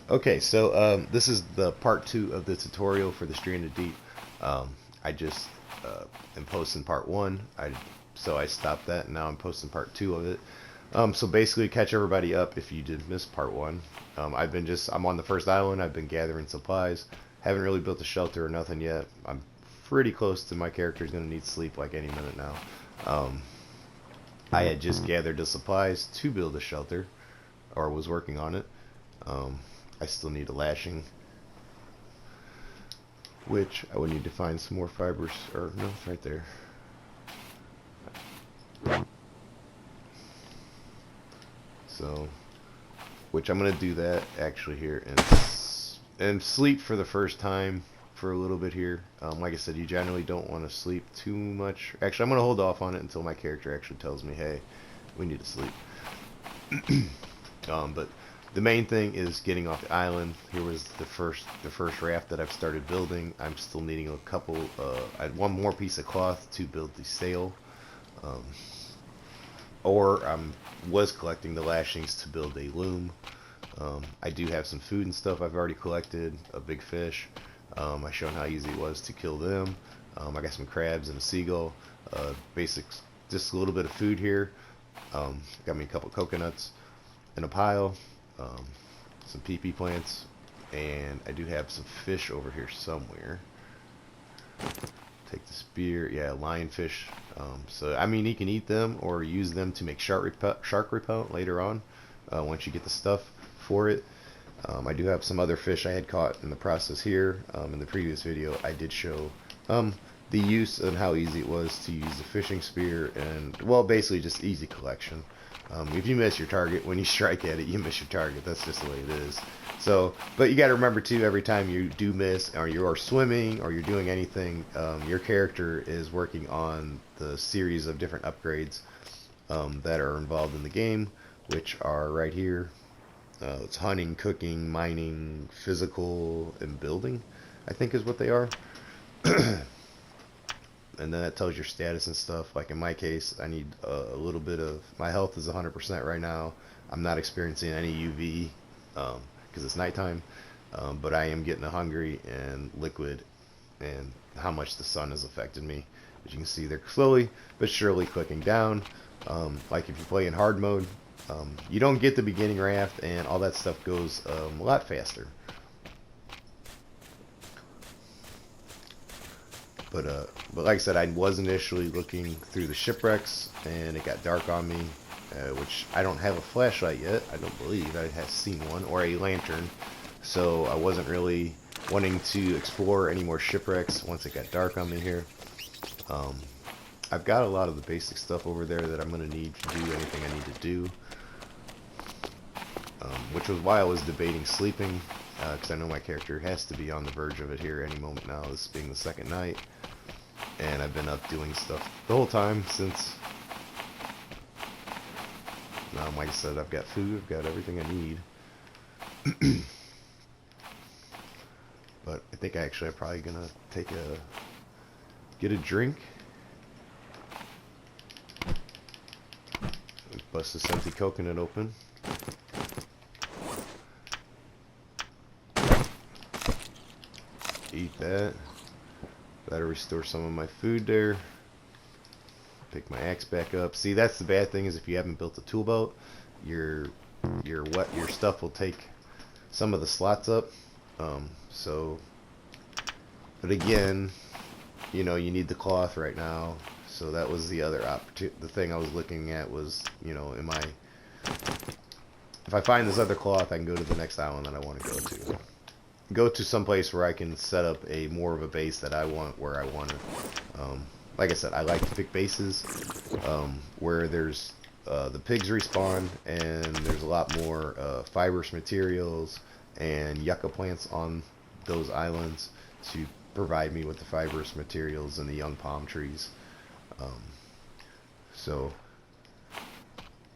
Okay, so this is the part two of the tutorial for the Stranded Deep. I just am posting part one. So I stopped that, and now I'm posting part two of it. So basically, catch everybody up if you did miss part one. I'm on the first island. I've been gathering supplies. Haven't really built a shelter or nothing yet. I'm pretty close to my character's gonna need sleep like any minute now. Um, I had just gathered the supplies to build a shelter, or was working on it. Um, I still need a lashing, which I would need to find some more fibers. Or no, it's right there. So, which I'm gonna do that actually here and sleep for the first time for a little bit here. Like I said, you generally don't want to sleep too much. Actually, I'm gonna hold off on it until my character actually tells me, hey, we need to sleep. But the main thing is getting off the island. Here was the first raft that I've started building. I'm still needing a couple. I had one more piece of cloth to build the sail, um, or was collecting the lashings to build a loom. I do have some food and stuff I've already collected. A big fish. I shown how easy it was to kill them. I got some crabs and a seagull. Basics, just a little bit of food here. Got me a couple coconuts in a pile, some pp plants, and I do have some fish over here somewhere. Take the spear, yeah, lionfish. So I mean, you can eat them or use them to make shark repellent later on, once you get the stuff for it. I do have some other fish I had caught in the process here. In the previous video, I did show the use and how easy it was to use the fishing spear, and well, basically just easy collection. If you miss your target, when you strike at it, you miss your target. That's just the way it is. So, but you got to remember too, every time you do miss, or you are swimming, or you're doing anything, your character is working on the series of different upgrades that are involved in the game, which are right here. It's hunting, cooking, mining, physical, and building, I think is what they are. And then that tells your status and stuff. Like in my case, I need a little bit of, my health is 100% right now. I'm not experiencing any UV because it's nighttime, but I am getting a hungry and liquid, and how much the sun has affected me. As you can see, they're slowly but surely clicking down. Like if you play in hard mode, you don't get the beginning raft, and all that stuff goes a lot faster. But like I said, I was initially looking through the shipwrecks, and it got dark on me, which I don't have a flashlight yet. I don't believe I have seen one, or a lantern, so I wasn't really wanting to explore any more shipwrecks once it got dark on me here. I've got a lot of the basic stuff over there that I'm going to need to do anything I need to do, which was why I was debating sleeping, because I know my character has to be on the verge of it here any moment now, this being the second night. And I've been up doing stuff the whole time since, like I said, I've got food, I've got everything I need. But I think I'm probably gonna get a drink. Bust this empty coconut open. Eat that. That'll restore some of my food there. Pick my axe back up. See, that's the bad thing, is if you haven't built a tool belt, your stuff will take some of the slots up. But again, you know, you need the cloth right now. So that was the other the thing I was looking at was, you know, if I find this other cloth, I can go to the next island that I want to go to. Go to some place where I can set up more of a base that I want, where I want it. Like I said, I like to pick bases where there's the pigs respawn, and there's a lot more fibrous materials and yucca plants on those islands to provide me with the fibrous materials and the young palm trees. So,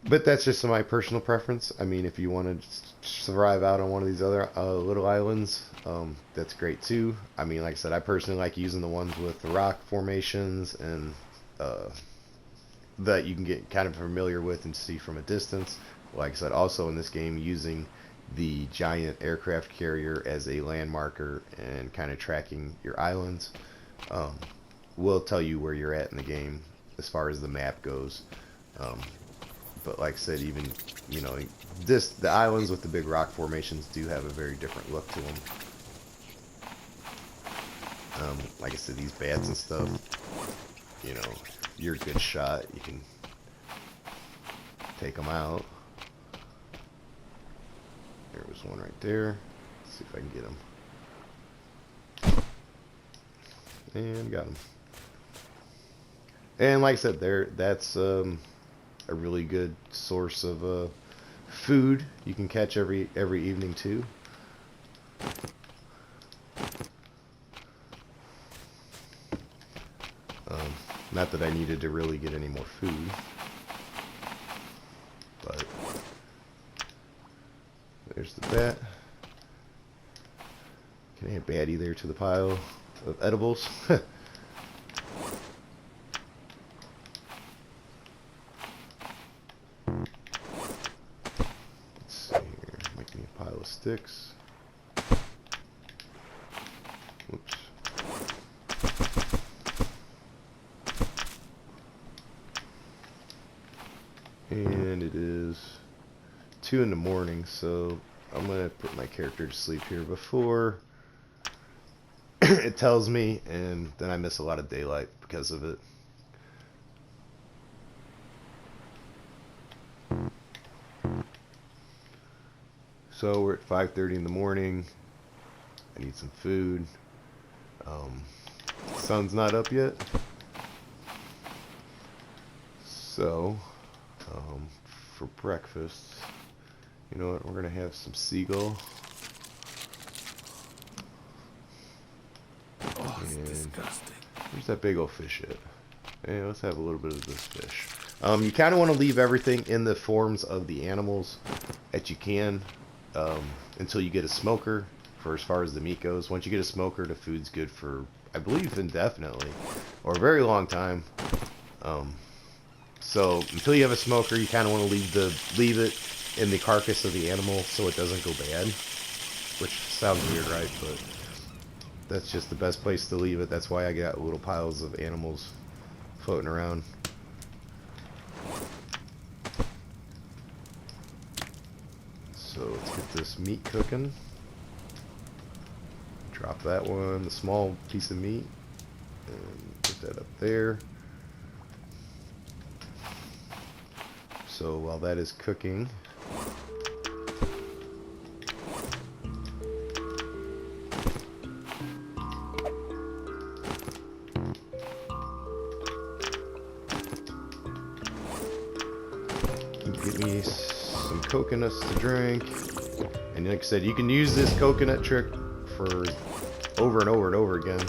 but that's just my personal preference. I mean, if you want to survive out on one of these other little islands, that's great too. I mean, like I said, I personally like using the ones with the rock formations and that you can get kind of familiar with and see from a distance. Like I said, also in this game, using the giant aircraft carrier as a land marker and kind of tracking your islands. Um, will tell you where you're at in the game as far as the map goes. Um, but like I said, even, you know, the islands with the big rock formations do have a very different look to them. Like I said, these bats and stuff, you know, you're a good shot, you can take them out. There was one right there. Let's see if I can get him. And got him. And like I said, that's a really good source of food you can catch every evening too. Not that I needed to really get any more food, but there's the bat. Can I add baddie there to the pile of edibles? Let's see here. Might be a pile of sticks. Whoops. And it is 2 in the morning, so I'm going to put my character to sleep here before it tells me, and then I miss a lot of daylight because of it. So we're at 5:30 in the morning. I need some food. Sun's not up yet. So for breakfast, you know what, we're gonna have some seagull. Oh, it's disgusting. Where's that big old fish at? Hey, let's have a little bit of this fish. You kind of want to leave everything in the forms of the animals that you can until you get a smoker. For as far as the meat goes, once you get a smoker, the food's good for, I believe, indefinitely or a very long time. So until you have a smoker, you kind of want to leave it in the carcass of the animal so it doesn't go bad. Which sounds weird, right? But that's just the best place to leave it. That's why I got little piles of animals floating around. So let's get this meat cooking. Drop that one, the small piece of meat, and put that up there. So while that is cooking, get me some coconuts to drink. And like I said, you can use this coconut trick for over and over and over again.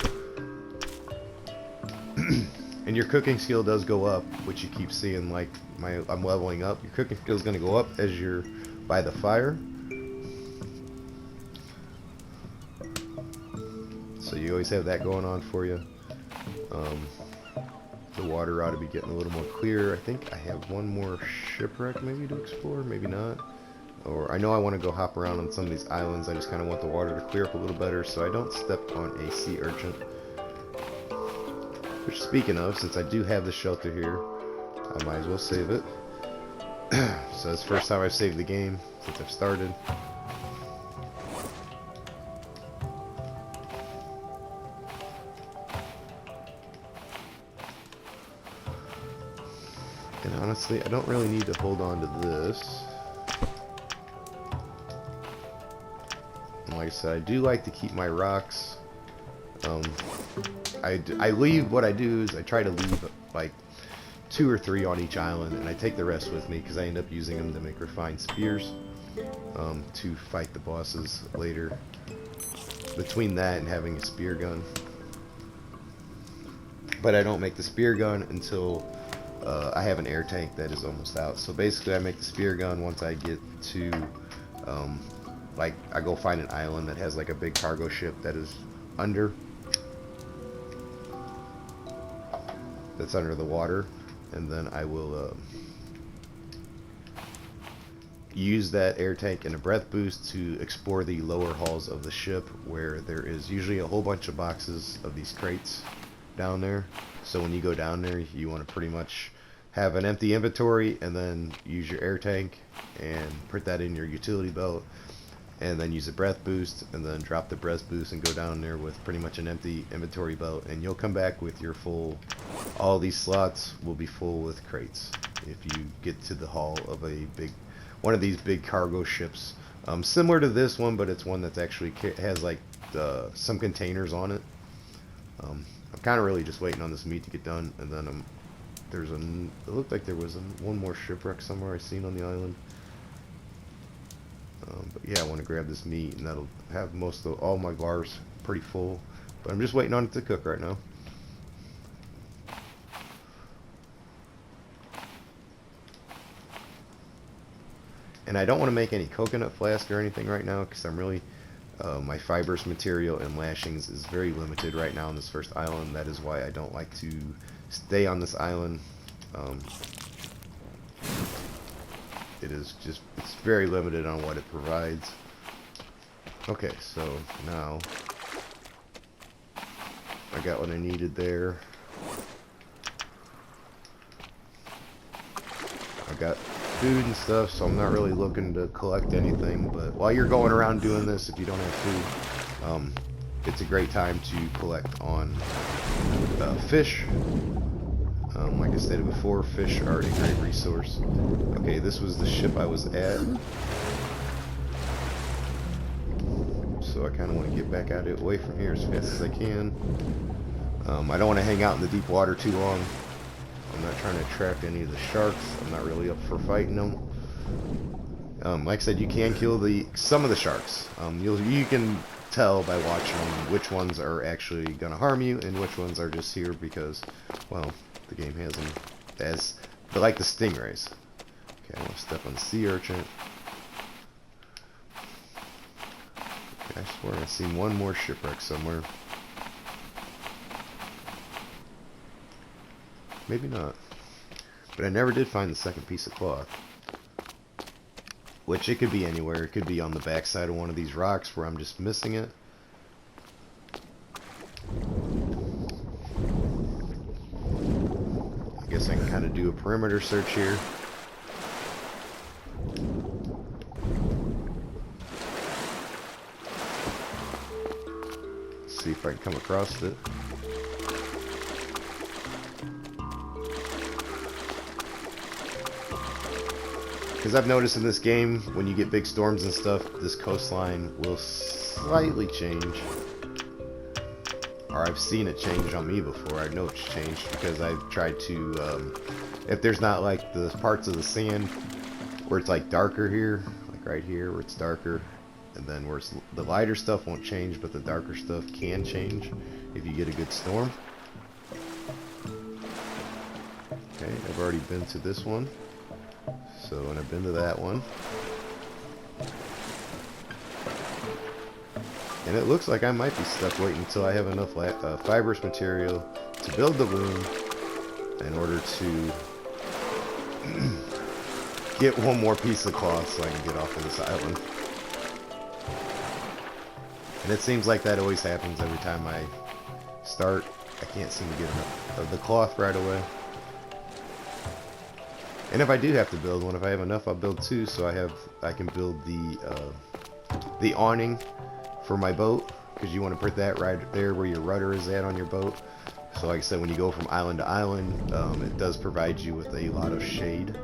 And your cooking skill does go up, which you keep seeing. Like I'm leveling up. Your cooking skill is going to go up as you're by the fire. So you always have that going on for you. The water ought to be getting a little more clear. I think I have one more shipwreck maybe to explore, maybe not. Or I know I want to go hop around on some of these islands. I just kind of want the water to clear up a little better so I don't step on a sea urchin. Which, speaking of, since I do have the shelter here, I might as well save it. So it's the first time I've saved the game since I've started. And honestly, I don't really need to hold on to this. And like I said, I do like to keep my rocks. I leave, what I do is I try to leave like 2 or 3 on each island, and I take the rest with me because I end up using them to make refined spears to fight the bosses later. Between that and having a spear gun. But I don't make the spear gun until I have an air tank that is almost out. So basically I make the spear gun once I get to like I go find an island that has like a big cargo ship that is under the water, and then I will use that air tank and a breath boost to explore the lower halls of the ship, where there is usually a whole bunch of boxes of these crates down there. So when you go down there, you want to pretty much have an empty inventory and then use your air tank and put that in your utility belt, and then use a breath boost and then drop the breath boost and go down there with pretty much an empty inventory belt, and you'll come back with your full, all these slots will be full with crates if you get to the hull of a big, one of these big cargo ships, similar to this one, but it's one that's actually has like some containers on it. I'm kind of really just waiting on this meat to get done, and then it looked like there was one more shipwreck somewhere I seen on the island. But yeah, I want to grab this meat, and that'll have all my bars pretty full. But I'm just waiting on it to cook right now. And I don't want to make any coconut flask or anything right now, because I'm really my fibrous material and lashings is very limited right now on this first island. That is why I don't like to stay on this island. It's very limited on what it provides. Okay, so now I got what I needed there. I got food and stuff, so I'm not really looking to collect anything. But while you're going around doing this, if you don't have food, it's a great time to collect on fish. Like I stated before, fish are a great resource. Okay, this was the ship I was at, so I kind of want to get back out of it, away from here as fast as I can. I don't want to hang out in the deep water too long. I'm not trying to attract any of the sharks. I'm not really up for fighting them. Like I said, you can kill some of the sharks. You can tell by watching them which ones are actually going to harm you and which ones are just here because, well, the game has them as they're like the stingrays. Okay, I want to step on the sea urchin. Okay, I swear I've seen one more shipwreck somewhere. Maybe not. But I never did find the second piece of cloth. Which it could be anywhere. It could be on the backside of one of these rocks where I'm just missing it. I guess I can kind of do a perimeter search here. See if I can come across it. Because I've noticed in this game, when you get big storms and stuff, this coastline will slightly change. Or I've seen it change on me before. I know it's changed because I've tried to, if there's not like the parts of the sand where it's like darker here, like right here where it's darker, and then where it's, the lighter stuff won't change, but the darker stuff can change if you get a good storm. Okay, I've already been to this one. So, and I've been to that one. And it looks like I might be stuck waiting until I have enough fibrous material to build the loom in order to get one more piece of cloth so I can get off of this island. And it seems like that always happens every time I start. I can't seem to get enough of the cloth right away. And if I do have to build one, if I have enough, I'll build two, so I can build the awning for my boat, because you want to put that right there where your rudder is at on your boat. So like I said, when you go from island to island, it does provide you with a lot of shade.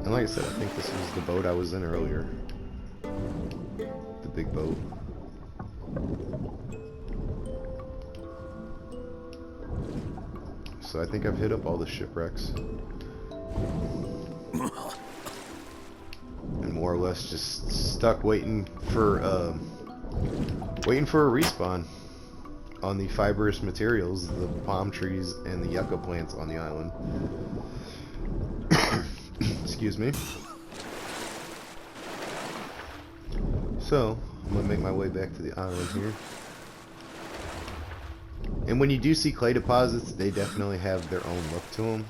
And like I said, I think this was the boat I was in earlier. The big boat. So I think I've hit up all the shipwrecks. And more or less just stuck waiting for a respawn on the fibrous materials, the palm trees and the yucca plants on the island. Excuse me. So, I'm gonna make my way back to the island here. And when you do see clay deposits, they definitely have their own look to them.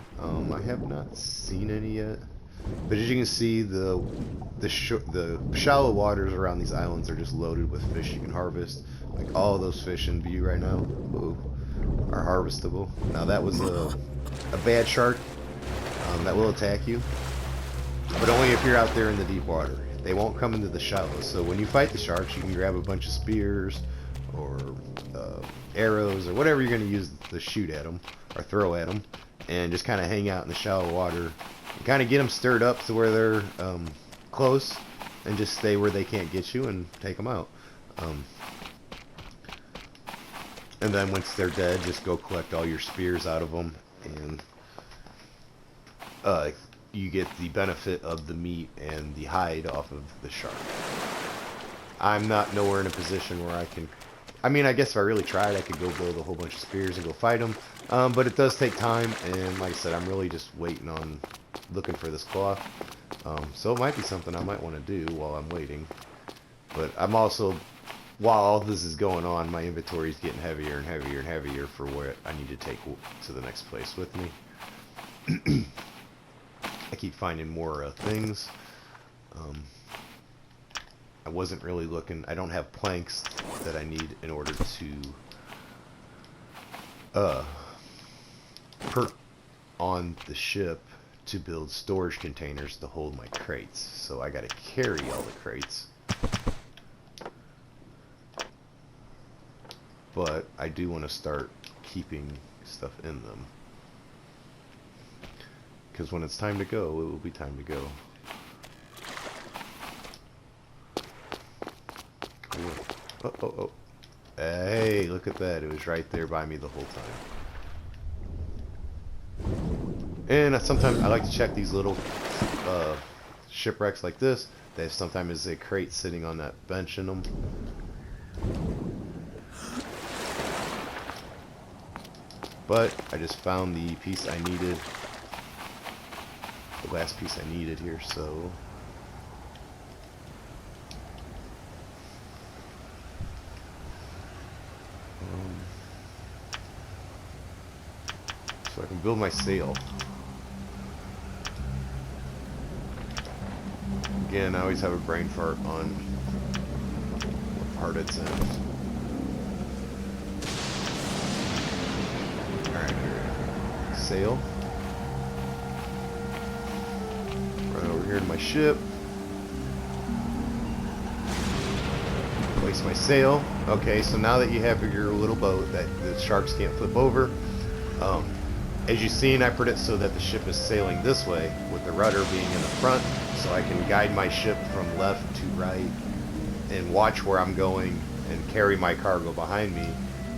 I have not seen any yet, but as you can see, the shallow waters around these islands are just loaded with fish you can harvest. Like all those fish in view right now, ooh, are harvestable. Now that was a bad shark that will attack you, but only if you're out there in the deep water. They won't come into the shallows. So when you fight the sharks, you can grab a bunch of spears or arrows or whatever you're going to use to shoot at them or throw at them, and just kind of hang out in the shallow water and kind of get them stirred up to where they're close, and just stay where they can't get you and take them out. And then once they're dead, just go collect all your spears out of them, and you get the benefit of the meat and the hide off of the shark. I'm not nowhere in a position where I can... I mean, I guess if I really tried, I could go build a whole bunch of spears and go fight them. But it does take time, and like I said, I'm really just waiting on looking for this cloth. So it might be something I might want to do while I'm waiting. But I'm also, while all this is going on, my inventory is getting heavier and heavier and heavier for what I need to take to the next place with me. I keep finding more things. I wasn't really looking. I don't have planks that I need in order to put on the ship to build storage containers to hold my crates. So I got to carry all the crates. But I do want to start keeping stuff in them, because when it's time to go, it will be time to go. Oh. Hey, look at that. It was right there by me the whole time. And sometimes I like to check these little shipwrecks like this. They have sometimes a crate sitting on that bench in them. But I just found the piece I needed. The last piece I needed here, so... so I can build my sail. Again, I always have a brain fart on what part it's in. Alright, sail. Run over here to my ship. Place my sail. Okay, so now that you have your little boat that the sharks can't flip over, as you've seen, I put it so that the ship is sailing this way, with the rudder being in the front, so I can guide my ship from left to right and watch where I'm going and carry my cargo behind me,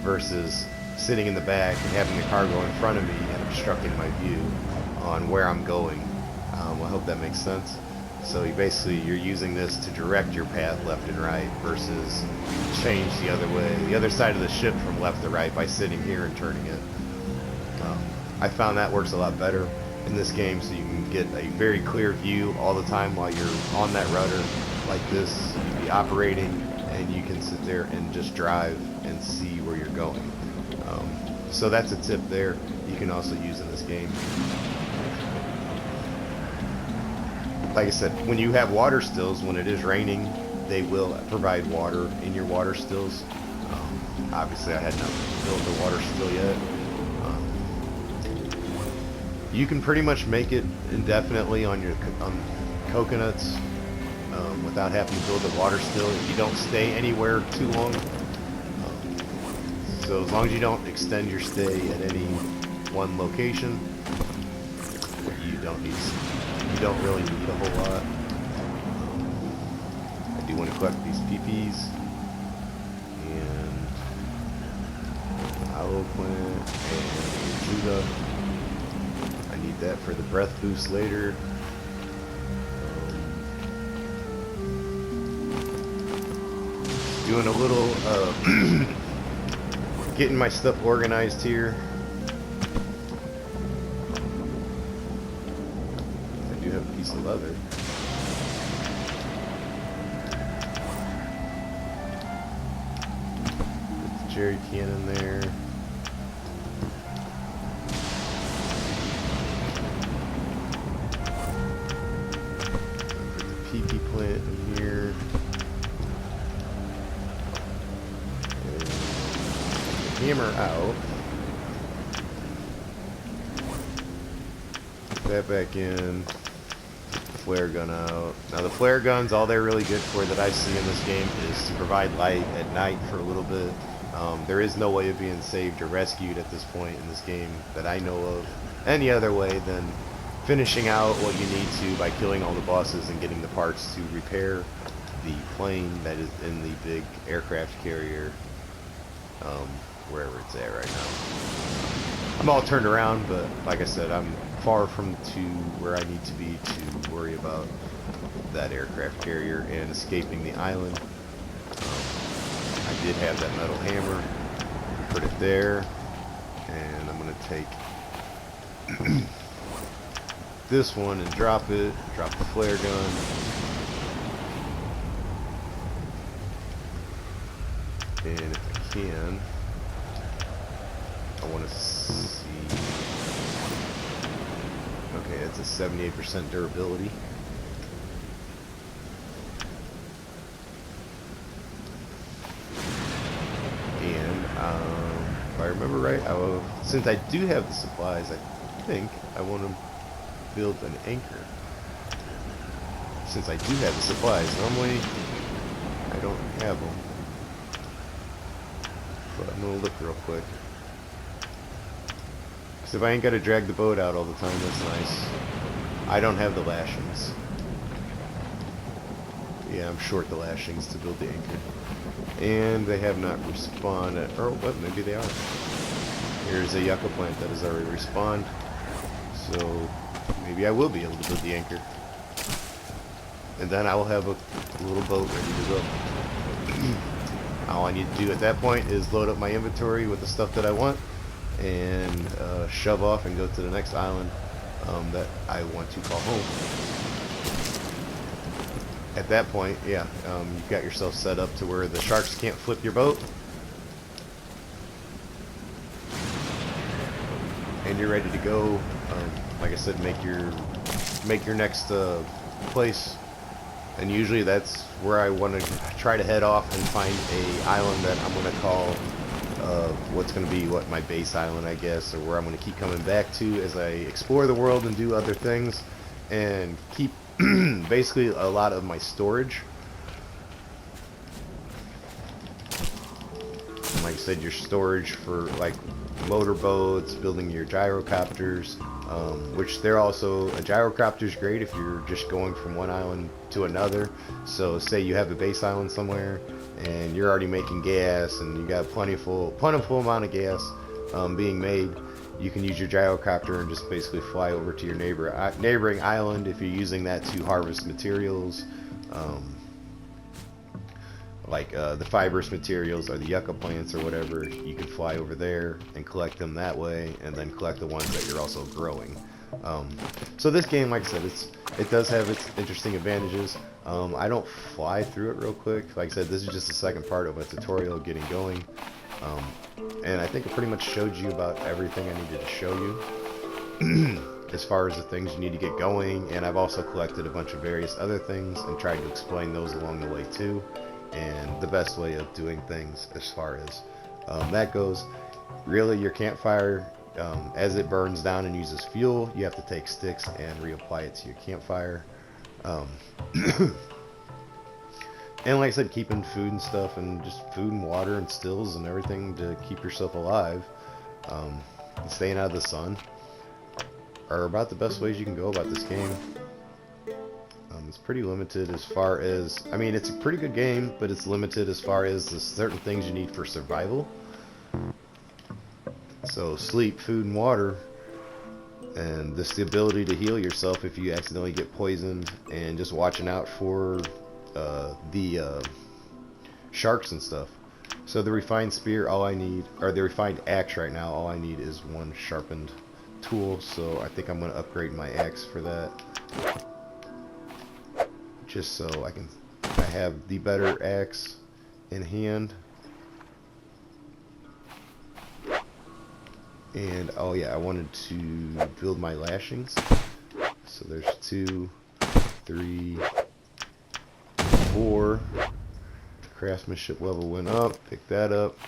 versus sitting in the back and having the cargo in front of me and obstructing my view on where I'm going. I hope that makes sense. So you're using this to direct your path left and right, versus change the other way, the other side of the ship from left to right, by sitting here and turning it. I found that works a lot better in this game, so you can get a very clear view all the time while you're on that rudder like this. You can be operating, and you can sit there and just drive and see where you're going. So that's a tip there you can also use in this game. Like I said, when you have water stills, when it is raining, they will provide water in your water stills. Obviously I had not built the water still yet. You can pretty much make it indefinitely on coconuts without having to build a water still if you don't stay anywhere too long. So as long as you don't extend your stay at any one location, you don't really need a whole lot. I do want to collect these PPs and aloe plant and Judah. I need that for the breath boost later. Doing a little getting my stuff organized here. I do have a piece of leather. Put the jerry can in there. flint in here. And hammer out. Put that back in. Flare gun out. Now the flare guns, all they're really good for that I see in this game is to provide light at night for a little bit. There is no way of being saved or rescued at this point in this game that I know of any other way than finishing out what you need to by killing all the bosses and getting the parts to repair the plane that is in the big aircraft carrier, wherever it's at right now. I'm all turned around, but like I said, I'm far from to where I need to be to worry about that aircraft carrier and escaping the island. I did have that metal hammer. Put it there, and I'm going to take this one and drop it. Drop the flare gun. And if I can, I want to see. Okay, that's a 78% durability. And if I remember right, since I do have the supplies, I think I want to build an anchor. Since I do have the supplies, normally I don't have them. But I'm going to look real quick. If I ain't got to drag the boat out all the time, that's nice. I don't have the lashings. Yeah, I'm short the lashings to build the anchor. And they have not respawned. Or what? Maybe they are. Here's a yucca plant that has already respawned. So maybe I will be able to build the anchor. And then I will have a little boat ready to go. All I need to do at that point is load up my inventory with the stuff that I want and shove off and go to the next island that I want to call home. At that point, yeah, you've got yourself set up to where the sharks can't flip your boat, and you're ready to go. Like I said, make your next place, and usually that's where I want to try to head off and find a island that I'm going to call what's going to be my base island, I guess, or where I'm going to keep coming back to as I explore the world and do other things and keep basically a lot of my storage. And like I said, your storage for like motorboats, building your gyrocopters, which they're also, a gyrocopter's great if you're just going from one island to another. So say you have a base island somewhere and you're already making gas and you got plentiful amount of gas being made, you can use your gyrocopter and just basically fly over to your neighboring island. If you're using that to harvest materials, like the fibrous materials or the yucca plants or whatever, you can fly over there and collect them that way, and then collect the ones that you're also growing. So this game, like I said, it does have its interesting advantages. I don't fly through it real quick. Like I said, this is just the second part of a tutorial getting going. And I think it pretty much showed you about everything I needed to show you as far as the things you need to get going. And I've also collected a bunch of various other things and tried to explain those along the way too, and the best way of doing things as far as that goes. Really, your campfire, as it burns down and uses fuel, you have to take sticks and reapply it to your campfire. And like I said, keeping food and stuff, and just food and water and stills and everything to keep yourself alive, and staying out of the sun, are about the best ways you can go about this game. It's pretty limited as far as, I mean, it's a pretty good game, but it's limited as far as the certain things you need for survival. So sleep, food, and water, and just the ability to heal yourself if you accidentally get poisoned, and just watching out for the sharks and stuff. So the refined spear, all I need, or the refined axe right now, all I need is one sharpened tool. So I think I'm going to upgrade my axe for that, just so I have the better axe in hand. And oh yeah, I wanted to build my lashings. So there's 2, 3, 4. Craftsmanship level went up. Pick that up.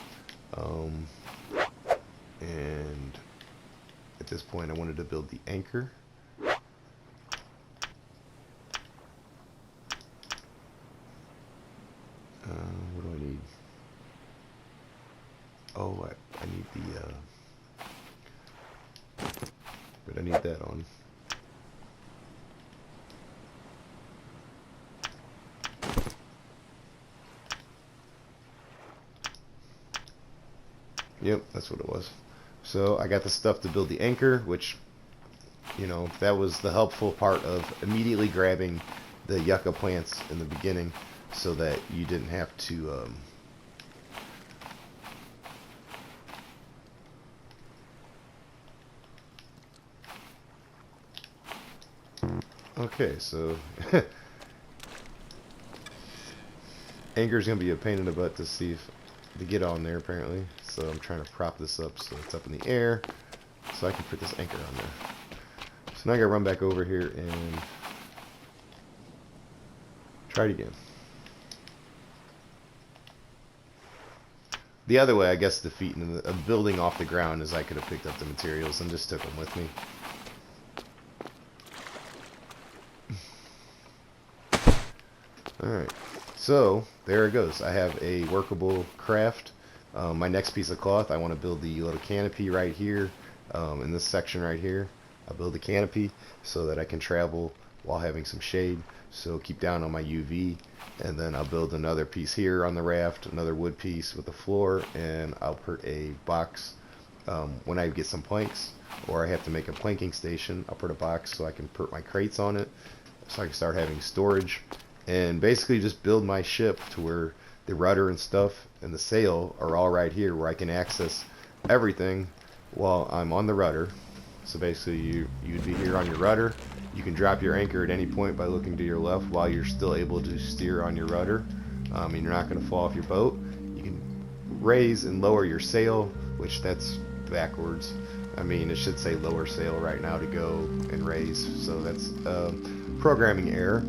And at this point I wanted to build the anchor. What do I need? Oh, I need the but I need that on. Yep, that's what it was. So I got the stuff to build the anchor, which, you know, that was the helpful part of immediately grabbing the yucca plants in the beginning so that you didn't have to okay, so anchor's gonna be a pain in the butt to see if to get on there apparently. So I'm trying to prop this up so it's up in the air so I can put this anchor on there. So now I gotta run back over here and try it again. The other way, I guess, defeating building off the ground is I could have picked up the materials and just took them with me. Alright, so there it goes. I have a workable craft. My next piece of cloth, I want to build the little canopy right here. In this section right here, I'll build a canopy so that I can travel while having some shade. So keep down on my UV. And then I'll build another piece here on the raft, another wood piece with a floor, and I'll put a box when I get some planks, or I have to make a planking station. I'll put a box so I can put my crates on it, so I can start having storage, and basically just build my ship to where the rudder and stuff and the sail are all right here, where I can access everything while I'm on the rudder. So basically you'd be here on your rudder. You can drop your anchor at any point by looking to your left while you're still able to steer on your rudder. And you're not going to fall off your boat. You can raise and lower your sail, which that's backwards. I mean, it should say lower sail right now to go and raise. So that's programming error.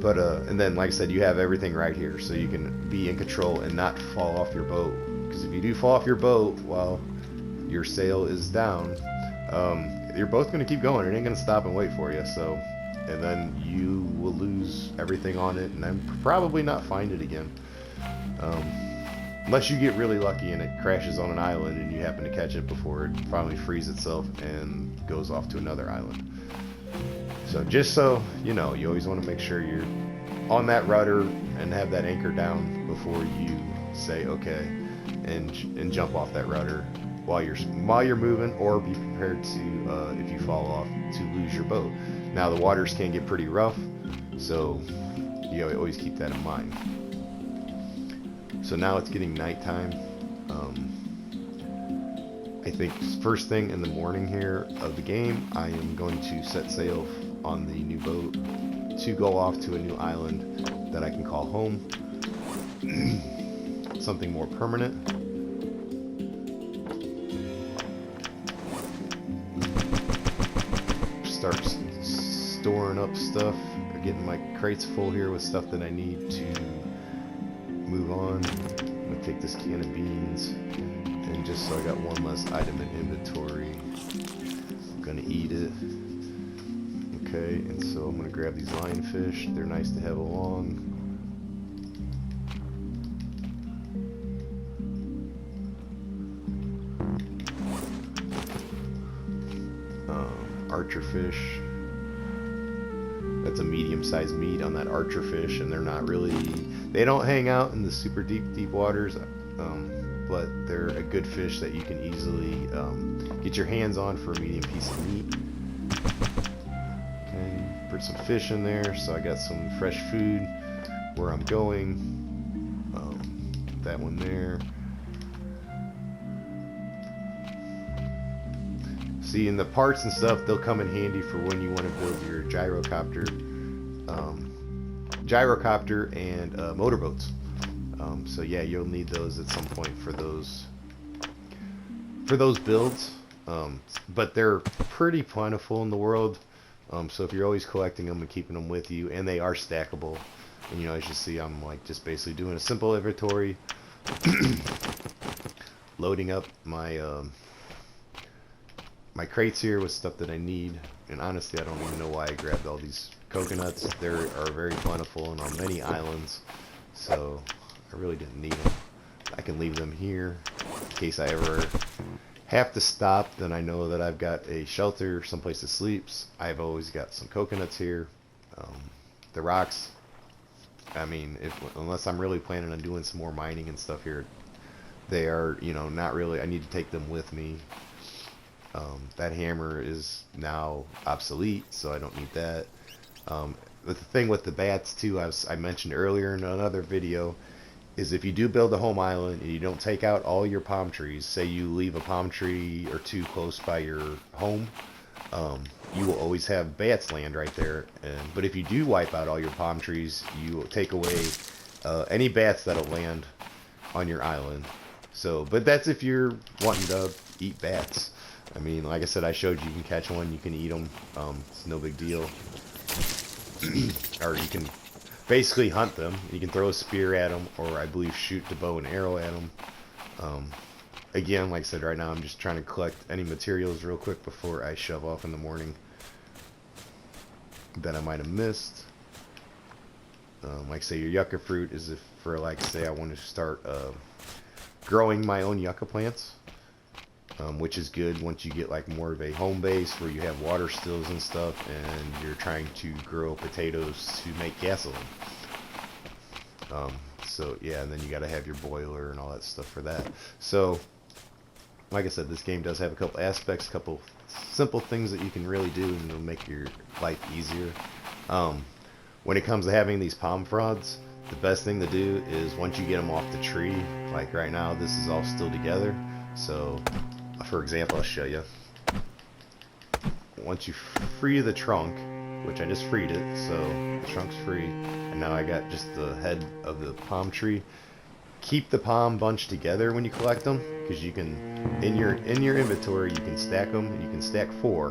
But and then, like I said, you have everything right here, so you can be in control and not fall off your boat. Because if you do fall off your boat while your sail is down, you're both going to keep going. It ain't going to stop and wait for you. So, and then you will lose everything on it, and then probably not find it again, unless you get really lucky and it crashes on an island and you happen to catch it before it finally frees itself and goes off to another island. So just so you know, you always want to make sure you're on that rudder and have that anchor down before you say okay and jump off that rudder while you're moving, or be prepared to if you fall off, to lose your boat. Now the waters can get pretty rough, so you always keep that in mind. So now it's getting nighttime. I think first thing in the morning here of the game, I am going to set sail on the new boat to go off to a new island that I can call home. Something more permanent. Start storing up stuff, or getting my crates full here with stuff that I need to move on. I'm gonna take this can of beans, and just so I got one less item in inventory, I'm gonna eat it. Okay, and so I'm gonna grab these lionfish. They're nice to have along. Archer fish. That's a medium-sized meat on that archer fish, and they're not really, they don't hang out in the super deep waters, but they're a good fish that you can easily get your hands on for a medium piece of meat. Okay, put some fish in there, so I got some fresh food where I'm going. That one there. See, in the parts and stuff, they'll come in handy for when you want to build your gyrocopter and motorboats. So yeah, you'll need those at some point for those builds. But they're pretty plentiful in the world. So if you're always collecting them and keeping them with you, and they are stackable, and you know, as you see, I'm like just basically doing a simple inventory, loading up my my crates here with stuff that I need. And honestly, I don't even know why I grabbed all these coconuts. They are very plentiful and on many islands, so I really didn't need them. I can leave them here in case I ever have to stop. Then I know that I've got a shelter, someplace to sleep. I've always got some coconuts here. The rocks, I mean, unless I'm really planning on doing some more mining and stuff here, they are, you know, not really. I need to take them with me. That hammer is now obsolete, so I don't need that. The thing with the bats too, I mentioned earlier in another video, is if you do build a home island and you don't take out all your palm trees, say you leave a palm tree or two close by your home, you will always have bats land right there. But if you do wipe out all your palm trees, you will take away any bats that'll land on your island. So, but that's if you're wanting to eat bats. I mean, like I said, I showed you can catch one, you can eat them. It's no big deal. Or you can basically hunt them. You can throw a spear at them, or I believe shoot the bow and arrow at them. Again, like I said, right now I'm just trying to collect any materials real quick before I shove off in the morning that I might have missed. Like say your yucca fruit is if for like say I want to start growing my own yucca plants. Which is good once you get like more of a home base where you have water stills and stuff and you're trying to grow potatoes to make gasoline. So yeah, and then you got to have your boiler and all that stuff for that. So like I said, this game does have a couple aspects, a couple simple things that you can really do and it'll make your life easier. When it comes to having these palm fronds, the best thing to do is once you get them off the tree, like right now this is all still together. So for example, I'll show you. Once you free the trunk, which I just freed it, so the trunk's free, and now I got just the head of the palm tree. Keep the palm bunch together when you collect them, because you can, in your inventory, you can stack them. And you can stack 4,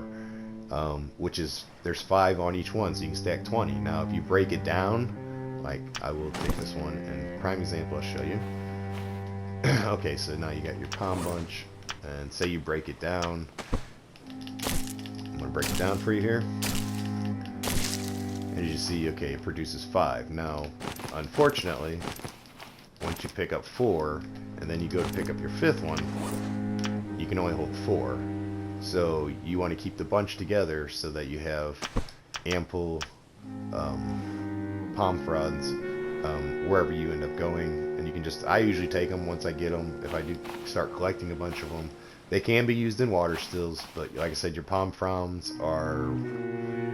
which is there's 5 on each one, so you can stack 20. Now, if you break it down, like I will take this one and prime example, I'll show you. Okay, so now you got your palm bunch. And say you break it down. I'm going to break it down for you here. As you see, okay, it produces 5. Now, unfortunately, once you pick up 4, and then you go to pick up your 5th one, you can only hold 4. So you want to keep the bunch together so that you have ample palm fronds wherever you end up going. And you can just, I usually take them once I get them. If I do start collecting a bunch of them, they can be used in water stills, but like I said, your palm fronds are,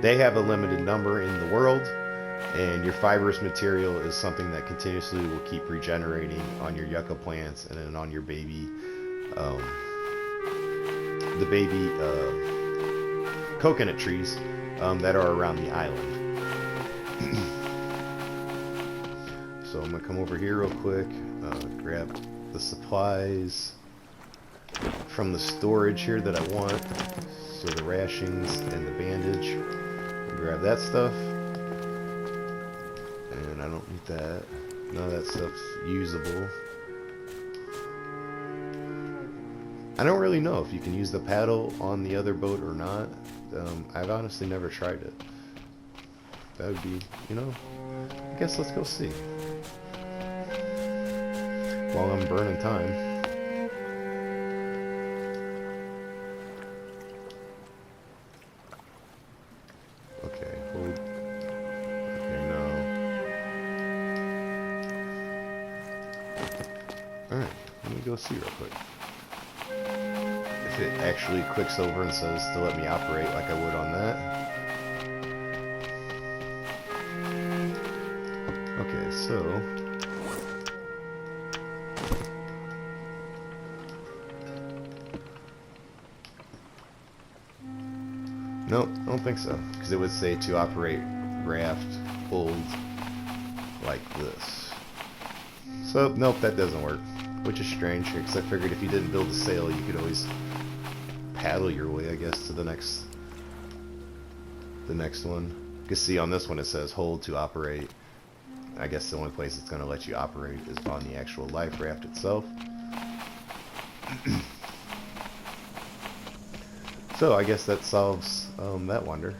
they have a limited number in the world, and your fibrous material is something that continuously will keep regenerating on your yucca plants and then on your baby, the baby coconut trees that are around the island. So I'm going to come over here real quick, grab the supplies from the storage here that I want. So the rations and the bandage. I'll grab that stuff. And I don't need that. None of that stuff's usable. I don't really know if you can use the paddle on the other boat or not. I've honestly never tried it. That would be, you know, I guess let's go see. While I'm burning time. Okay, hold. Okay, no. Alright, let me go see real quick. If it actually clicks over and says to let me operate like I would on that. Okay, so nope, I don't think so, because it would say to operate raft hold like this. So nope, that doesn't work, which is strange, because I figured if you didn't build a sail, you could always paddle your way, I guess, to the the next one. You can see on this one it says hold to operate. I guess the only place it's going to let you operate is on the actual life raft itself. So I guess that solves that wonder.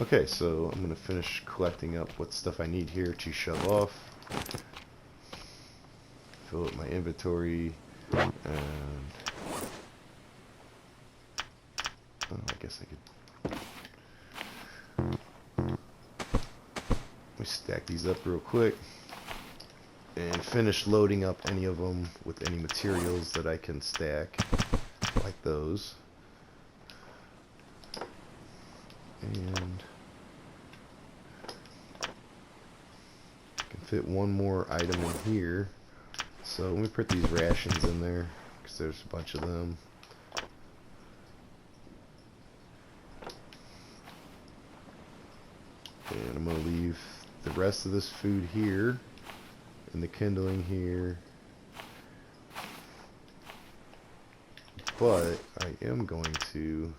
Okay, so I'm going to finish collecting up what stuff I need here to shove off. Fill up my inventory, and I guess I could. Let me stack these up real quick and finish loading up any of them with any materials that I can stack, like those. And I can fit one more item in here. So let me put these rations in there because there's a bunch of them. And I'm going to leave the rest of this food here and the kindling here. But I am going to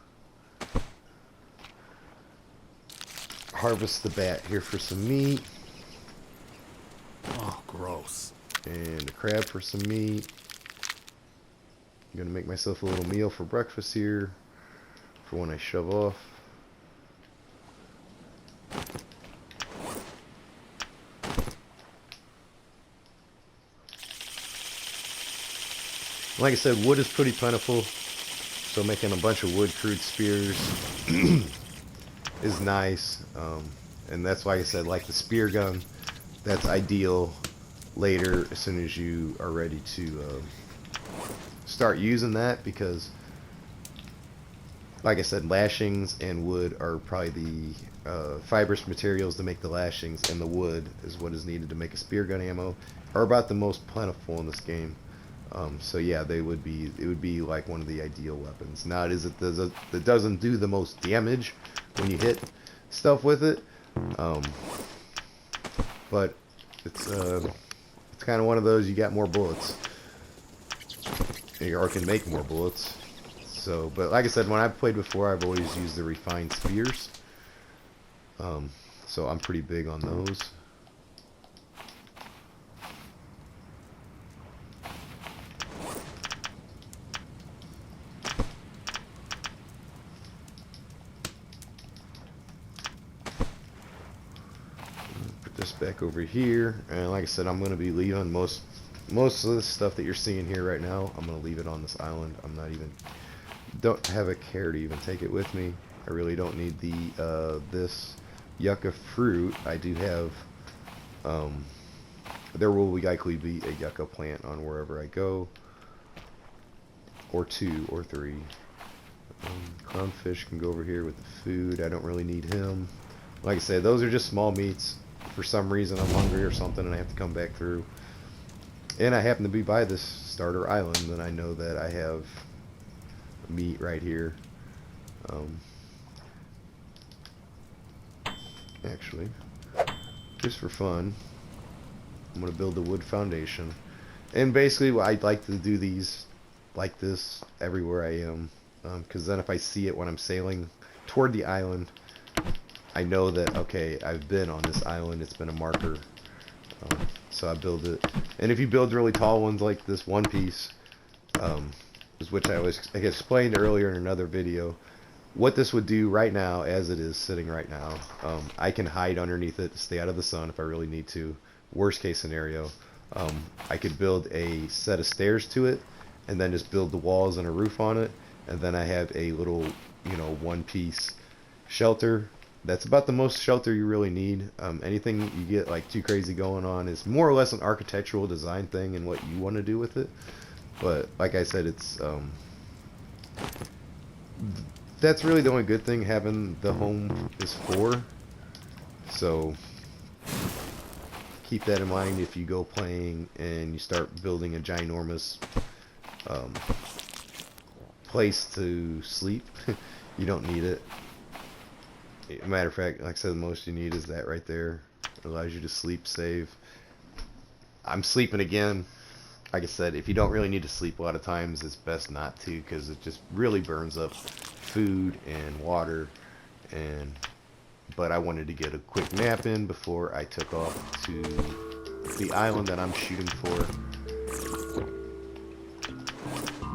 harvest the bat here for some meat. Oh, gross. And a crab for some meat. I'm going to make myself a little meal for breakfast here for when I shove off. Like I said, wood is pretty plentiful, so making a bunch of wood crude spears is nice. And that's why I said, like the spear gun, that's ideal later as soon as you are ready to start using that, because like I said, lashings and wood are probably the fibrous materials to make the lashings, and the wood is what is needed to make a spear gun ammo, are about the most plentiful in this game. So yeah, it would be like one of the ideal weapons. Now it doesn't do the most damage when you hit stuff with it, but it's kind of one of those, you got more bullets, or can make more bullets. So, but like I said, when I've played before, I've always used the refined spears. So I'm pretty big on those. Put this back over here, and like I said, I'm going to be leaving most of the stuff that you're seeing here right now. I'm going to leave it on this island. Don't have a care to even take it with me. I really don't need the this yucca fruit. I do have there will likely be a yucca plant on wherever I go, or 2 or 3. Clownfish can go over here with the food. I don't really need him. Like I said, those are just small meats. For some reason I'm hungry or something and I have to come back through, and I happen to be by this starter island, then I know that I have meat right here. Actually, just for fun, I'm going to build a wood foundation, and basically I'd like to do these like this everywhere I am, because then if I see it when I'm sailing toward the island, I know that, okay, I've been on this island, it's been a marker. So I build it, and if you build really tall ones like this one piece, which I explained earlier in another video, what this would do right now, as it is sitting right now, I can hide underneath it to stay out of the sun if I really need to. Worst case scenario, I could build a set of stairs to it, and then just build the walls and a roof on it, and then I have a little, one-piece shelter. That's about the most shelter you really need. Anything you get like too crazy going on is more or less an architectural design thing and what you want to do with it. But like I said, it's that's really the only good thing having the home is for. So keep that in mind if you go playing and you start building a ginormous place to sleep. You don't need it. Matter of fact, like I said, the most you need is that right there. It allows you to sleep, save. I'm sleeping again. like I said, if you don't really need to sleep a lot of times, it's best not to, because it just really burns up food and water. And but I wanted to get a quick nap in before I took off to the island that I'm shooting for,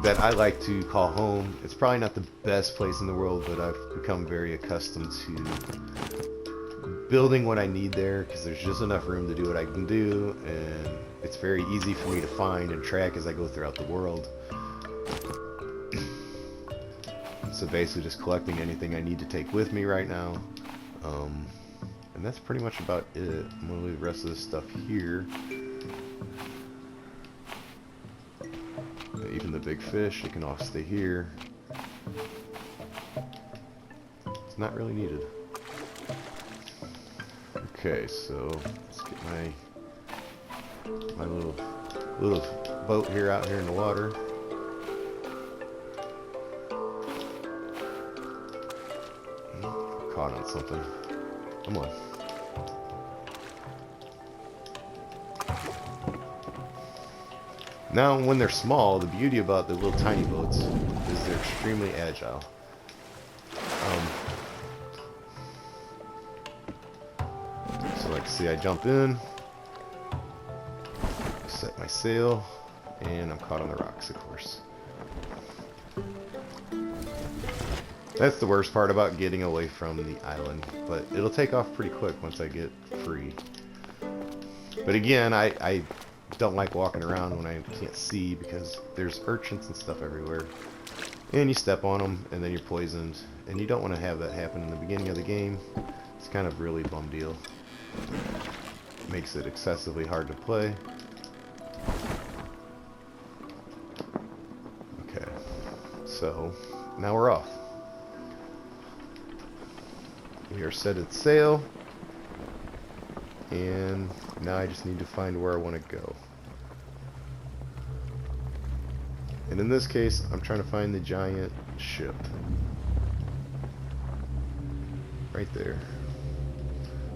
that I like to call home. It's probably not the best place in the world, but I've become very accustomed to building what I need there, because there's just enough room to do what I can do, and it's very easy for me to find and track as I go throughout the world. So basically just collecting anything I need to take with me right now. And that's pretty much about it. I'm going to leave the rest of this stuff here. Even the big fish, it can all stay here. It's not really needed. Okay, so let's get my little boat here out here in the water. Caught on something. Come on. Now, when they're small, the beauty about the little tiny boats is they're extremely agile. So like, see, I jump in, set my sail, and I'm caught on the rocks, of course. That's the worst part about getting away from the island, but it'll take off pretty quick once I get free. But again, I don't like walking around when I can't see, because there's urchins and stuff everywhere. And you step on them, and then you're poisoned. And you don't want to have that happen in the beginning of the game. It's kind of really a bum deal. Makes it excessively hard to play. Okay, so now we're off. We are set at sail, and now I just need to find where I want to go. And in this case, I'm trying to find the giant ship. Right there.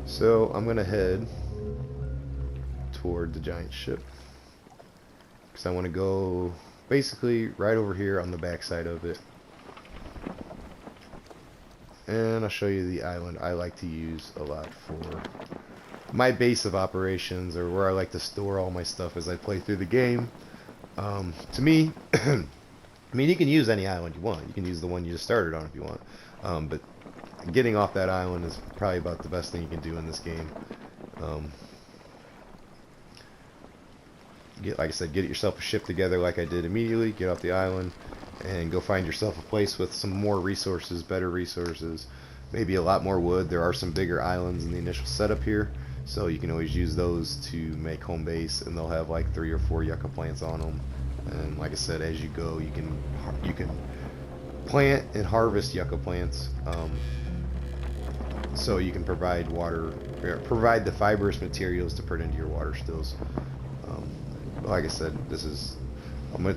So I'm going to head toward the giant ship, because I want to go basically right over here on the backside of it. And I'll show you the island I like to use a lot for my base of operations, or where I like to store all my stuff as I play through the game. To me, I mean, you can use any island you want. You can use the one you just started on if you want. But getting off that island is probably about the best thing you can do in this game. Like I said, get yourself a ship together like I did immediately. Get off the island and go find yourself a place with some more resources, better resources, maybe a lot more wood. There are some bigger islands in the initial setup here, so you can always use those to make home base, and they'll have like 3 or 4 yucca plants on them. And like I said, as you go, you can plant and harvest yucca plants, so you can provide provide the fibrous materials to put into your water stills. Like I said, I'm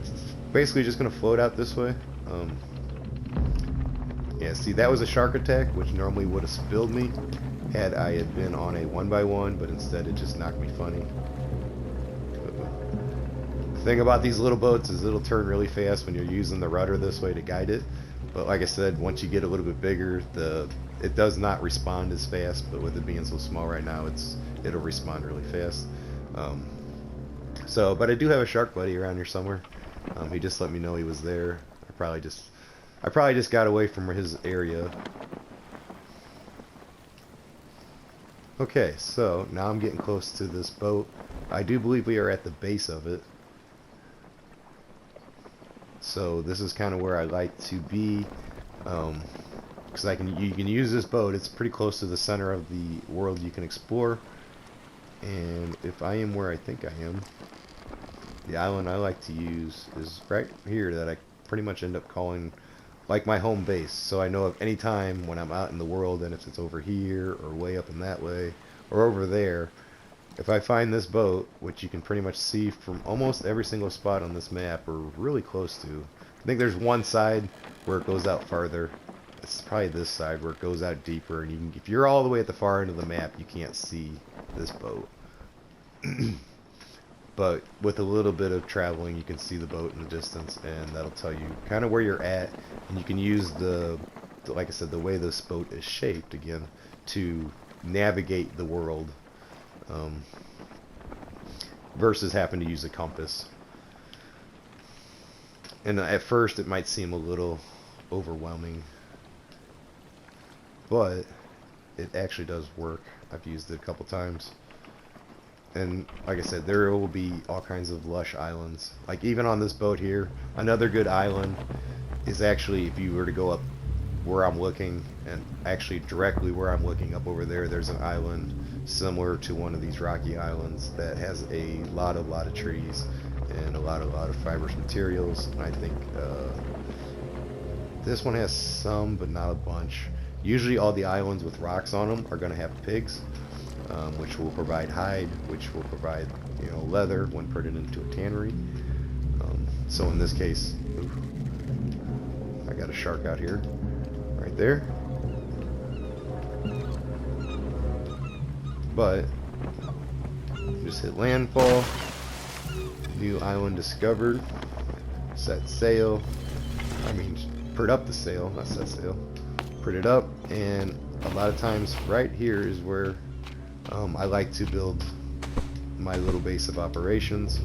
basically just going to float out this way. Yeah, see, that was a shark attack, which normally would have spilled me had I had been on a 1x1, but instead it just knocked me funny. The thing about these little boats is it'll turn really fast when you're using the rudder this way to guide it. But like I said, once you get a little bit bigger, it does not respond as fast, but with it being so small right now, it'll respond really fast. But I do have a shark buddy around here somewhere. He just let me know he was there. I probably just got away from his area. Okay, so now I'm getting close to this boat. I do believe we are at the base of it. So this is kind of where I like to be, because you can use this boat. It's pretty close to the center of the world you can explore. And if I am where I think I am, the island I like to use is right here, that I pretty much end up calling like my home base. So I know if any time when I'm out in the world, and if it's over here or way up in that way or over there, if I find this boat, which you can pretty much see from almost every single spot on this map, or really close to. I think there's one side where it goes out farther. It's probably this side where it goes out deeper, and if you're all the way at the far end of the map, you can't see this boat. but with a little bit of traveling, you can see the boat in the distance, and that'll tell you kind of where you're at, and you can use like I said, the way this boat is shaped again to navigate the world, versus having to use a compass. And at first it might seem a little overwhelming, but it actually does work. I've used it a couple times. And like I said, there will be all kinds of lush islands. Like even on this boat here, another good island is actually, if you were to go up where I'm looking, and actually directly where I'm looking up over there, there's an island similar to one of these rocky islands that has a lot of trees and a lot of fibrous materials. And I think this one has some, but not a bunch. Usually all the islands with rocks on them are going to have pigs, which will provide hide, which will provide, you know, leather when put it into a tannery. So in this case, oof, I got a shark out here, right there. But just hit landfall. New island discovered. Set sail. I mean, put up the sail, not set sail. Put it up, and a lot of times right here is where I like to build my little base of operations,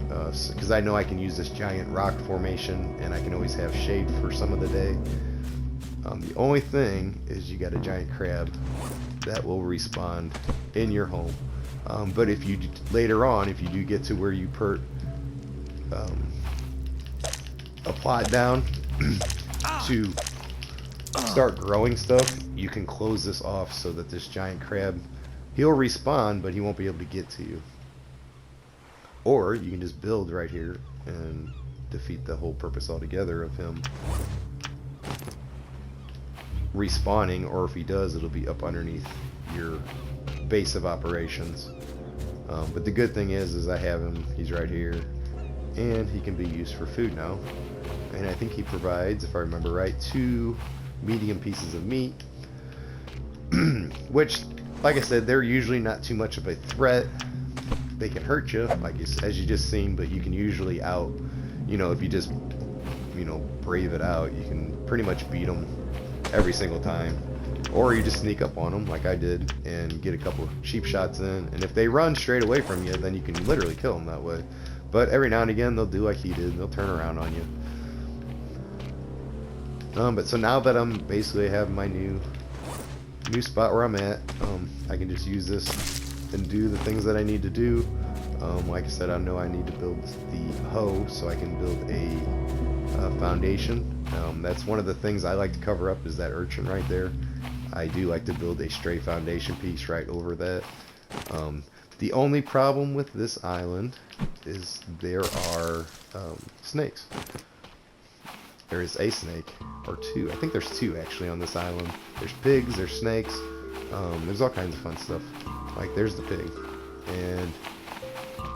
because I know I can use this giant rock formation, and I can always have shade for some of the day. The only thing is you got a giant crab that will respawn in your home. But if you later on, if you do get to where you put a plot down to start growing stuff, you can close this off so that this giant crab, he'll respawn, but he won't be able to get to you. Or you can just build right here and defeat the whole purpose altogether of him respawning, or if he does, it'll be up underneath your base of operations. But the good thing is I have him, he's right here, and he can be used for food now. And I think he provides, if I remember right, 2 medium pieces of meat, which, like I said, they're usually not too much of a threat. They can hurt you, like as you just seen, but you can usually you know, if you just, you know, brave it out, you can pretty much beat them every single time. Or you just sneak up on them like I did and get a couple of cheap shots in, and if they run straight away from you, then you can literally kill them that way. But every now and again they'll do like he did, they'll turn around on you. But so now that I'm basically have my new spot where I'm at, I can just use this and do the things that I need to do. Like I said, I know I need to build the hoe so I can build a foundation. That's one of the things I like to cover up, is that urchin right there. I do like to build a stray foundation piece right over that. The only problem with this island is there are snakes. There is a snake, or 2. I think there's 2 actually on this island. There's pigs, there's snakes, there's all kinds of fun stuff. Like there's the pig. And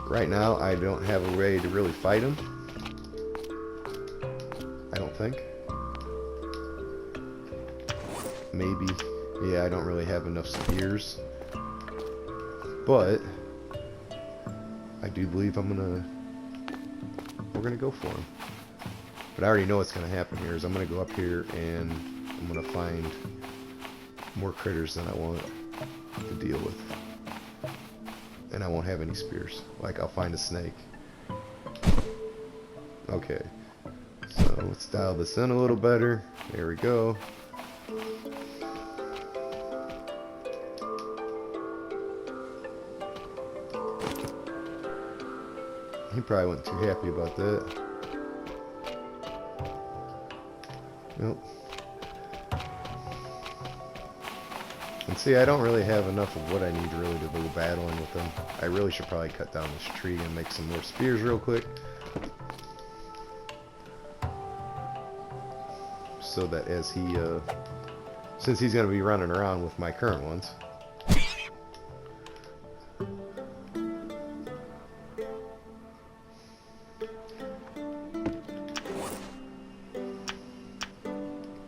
right now I don't have a way to really fight him. I don't think. Maybe. Yeah, I don't really have enough spears. But I do believe we're gonna go for him. But I already know what's gonna happen here is I'm gonna go up here and I'm gonna find more critters than I want to deal with. And I won't have any spears. Like I'll find a snake. Okay. So let's dial this in a little better. There we go. He probably wasn't too happy about that. Nope. And see, I don't really have enough of what I need really to go battling with him. I really should probably cut down this tree and make some more spears real quick, so that as he, since he's going to be running around with my current ones.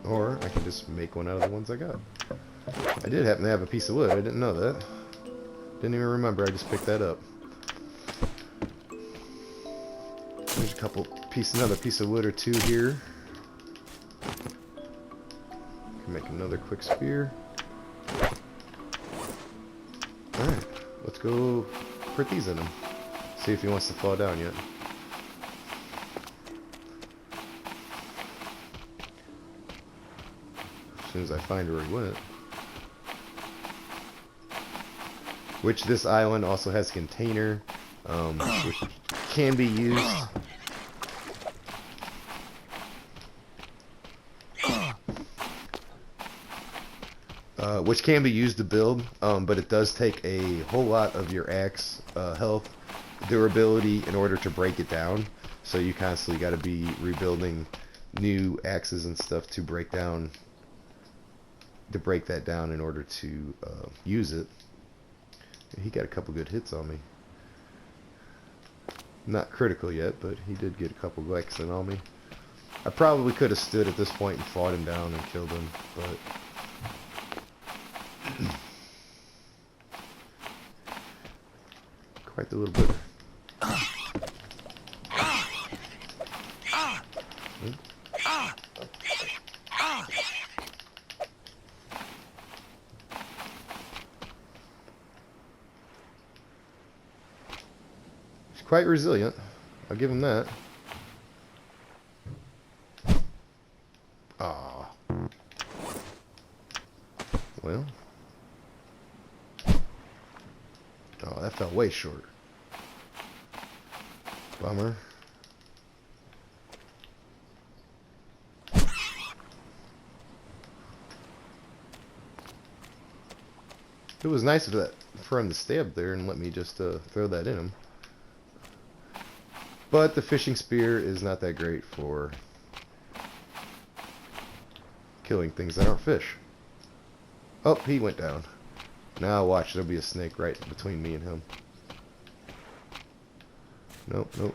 Or I can just make one out of the ones I got. I did happen to have a piece of wood. I didn't know that. Didn't even remember. I just picked that up. There's another piece of wood or two here. Can make another quick spear. Alright, let's go put these in him. See if he wants to fall down yet. As soon as I find where he went. Which this island also has a container, which can be used. Which can be used to build, but it does take a whole lot of your axe health, durability in order to break it down. So you constantly got to be rebuilding new axes and stuff to break that down in order to use it. He got a couple good hits on me. Not critical yet, but he did get a couple licks in on me. I probably could have stood at this point and fought him down and killed him, but quite the little bit. He's quite resilient. I'll give him that. Ah. Well. Oh, that fell way short. Bummer. It was nice of that for him to stay up there and let me just throw that in him. But the fishing spear is not that great for killing things that aren't fish. Oh, he went down. Now watch, there'll be a snake right between me and him. Nope, nope.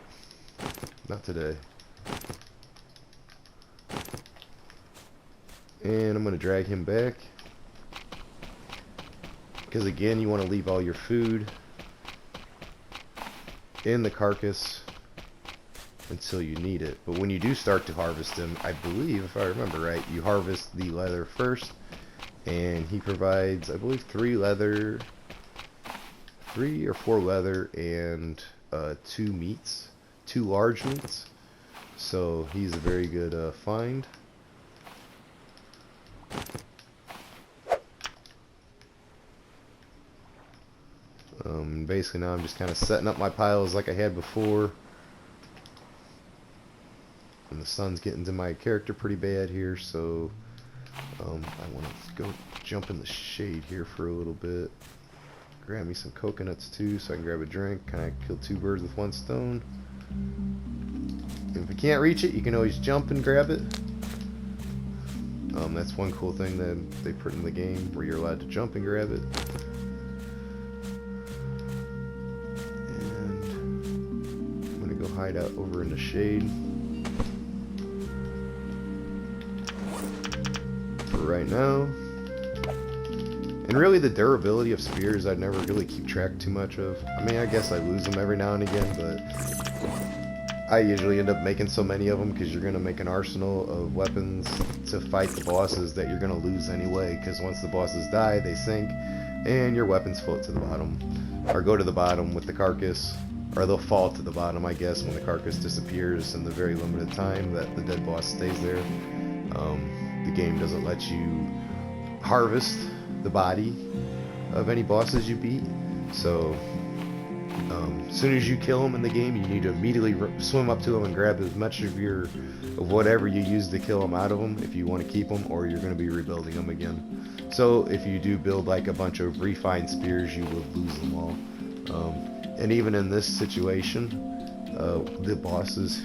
Not today. And I'm going to drag him back. Because again, you want to leave all your food in the carcass until you need it. But when you do start to harvest him, I believe, if I remember right, you harvest the leather first. And he provides, I believe, 3 or 4 leather and 2 meats, 2 large meats. So he's a very good find. Basically now I'm just kind of setting up my piles like I had before. And the sun's getting to my character pretty bad here, so I want to go jump in the shade here for a little bit. Grab me some coconuts too so I can grab a drink. Kind of kill 2 birds with 1 stone. And if you can't reach it, you can always jump and grab it. That's one cool thing that they put in the game, where you're allowed to jump and grab it. And I'm going to go hide out over in the shade for right now. And really the durability of spears I never really keep track too much of. I mean, I guess I lose them every now and again, but I usually end up making so many of them because you're going to make an arsenal of weapons to fight the bosses that you're going to lose anyway, because once the bosses die, they sink, and your weapons float to the bottom, or go to the bottom with the carcass, or they'll fall to the bottom, I guess, when the carcass disappears in the very limited time that the dead boss stays there. The game doesn't let you harvest the body of any bosses you beat, so as soon as you kill them in the game, you need to immediately swim up to them and grab as much of whatever you used to kill them out of them if you want to keep them, or you're going to be rebuilding them again. So if you do build like a bunch of refined spears, you will lose them all. And even in this situation, the bosses,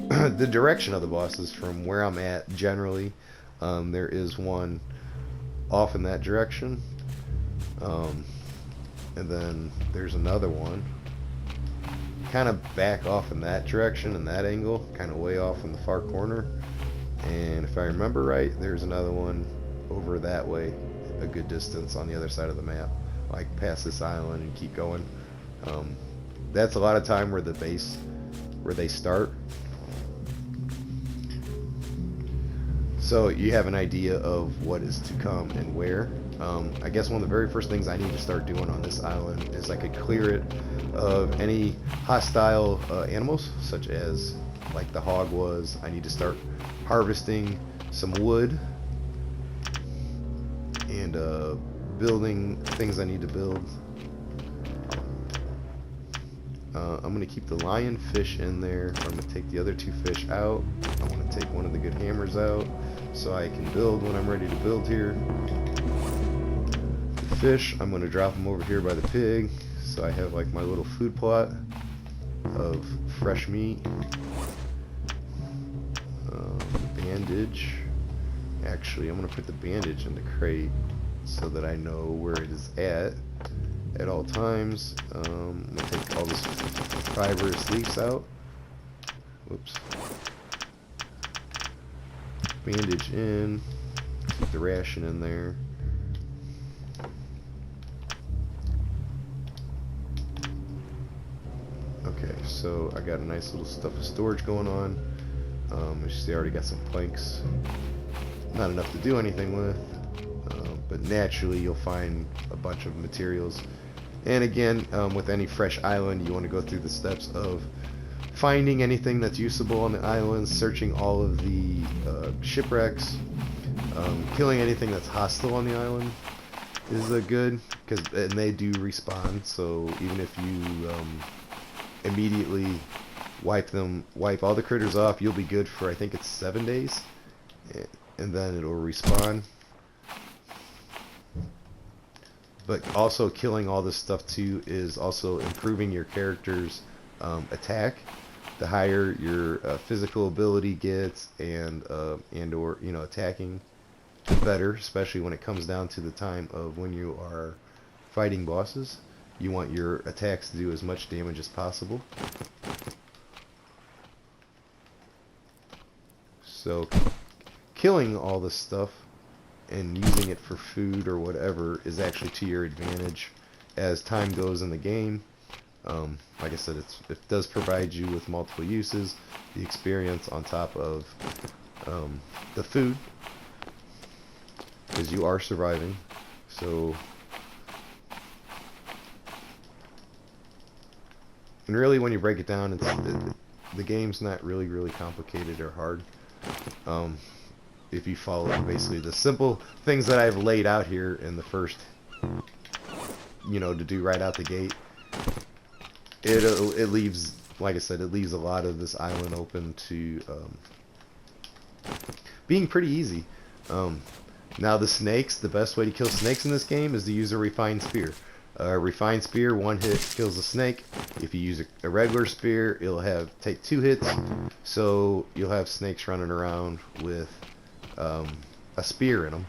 the direction of the bosses from where I'm at generally, there is one off in that direction, and then there's another one kind of back off in that direction, in that angle, kind of way off in the far corner. And if I remember right, there's another one over that way, a good distance on the other side of the map, like past this island and keep going. That's a lot of time where the base where they start. So you have an idea of what is to come and where. I guess one of the very first things I need to start doing on this island is I could clear it of any hostile animals, such as like the hog was. I need to start harvesting some wood and building things I need to build. I'm going to keep the lionfish in there. I'm going to take the other 2 fish out. I want to take one of the good hammers out so I can build when I'm ready to build here. The fish, I'm going to drop them over here by the pig so I have like my little food plot of fresh meat. Bandage. Actually, I'm going to put the bandage in the crate so that I know where it is at all times. I'm going to take all this fibrous leaves out. Whoops. Bandage in. Keep the ration in there. Okay, so I got a nice little stuff of storage going on. As you see, I already got some planks. Not enough to do anything with, but naturally you'll find a bunch of materials. And again, with any fresh island, you want to go through the steps of finding anything that's usable on the island, searching all of the shipwrecks, killing anything that's hostile on the island is good, and they do respawn. So even if you immediately wipe all the critters off, you'll be good for, I think it's 7 days, and then it'll respawn. But also killing all this stuff too is also improving your character's attack. The higher your physical ability gets, and or attacking, the better. Especially when it comes down to the time of when you are fighting bosses, you want your attacks to do as much damage as possible. So killing all this stuff and using it for food or whatever is actually to your advantage as time goes in the game. Like I said, it does provide you with multiple uses, the experience on top of the food, because you are surviving. So, and really when you break it down, the game's not really complicated or hard. If you follow basically the simple things that I've laid out here in the first, to do right out the gate, it leaves, like I said, it leaves a lot of this island open to being pretty easy. Now the snakes, the best way to kill snakes in this game is to use a refined spear. Refined spear, 1 hit kills a snake. If you use a regular spear, it'll take 2 hits. So you'll have snakes running around with a spear in them,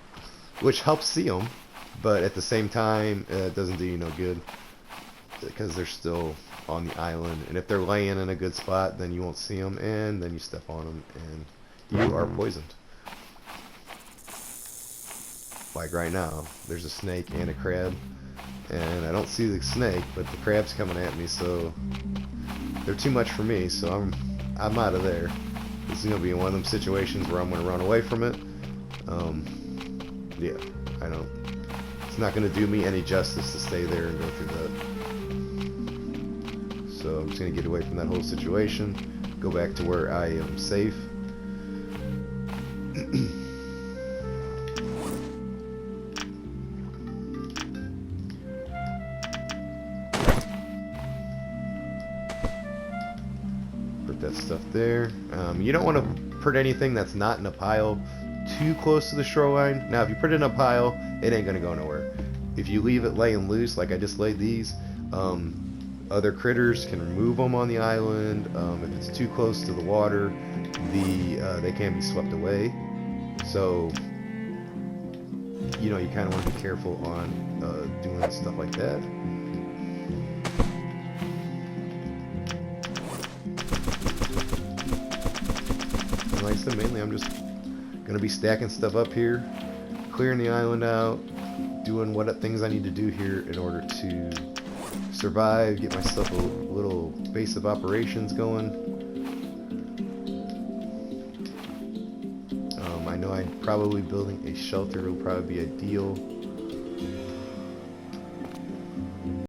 which helps see them, but at the same time, it doesn't do you no good because they're still on the island. And if they're laying in a good spot, then you won't see them, and then you step on them, and you are poisoned. Like right now, there's a snake and a crab. And I don't see the snake, but the crab's coming at me, so they're too much for me, so I'm out of there. This is going to be one of them situations where I'm going to run away from it. Yeah, it's not going to do me any justice to stay there and go through that. So I'm just going to get away from that whole situation, go back to where I am safe. That stuff there. You don't want to put anything that's not in a pile too close to the shoreline. Now if you put it in a pile, it ain't gonna go nowhere. If you leave it laying loose, like I just laid these, other critters can remove them on the island. If it's too close to the water, they can be swept away. So you kind of want to be careful on doing stuff like that. Like I said, mainly I'm just going to be stacking stuff up here, clearing the island out, doing what things I need to do here in order to survive, get myself a little base of operations going. probably building a shelter will probably be ideal.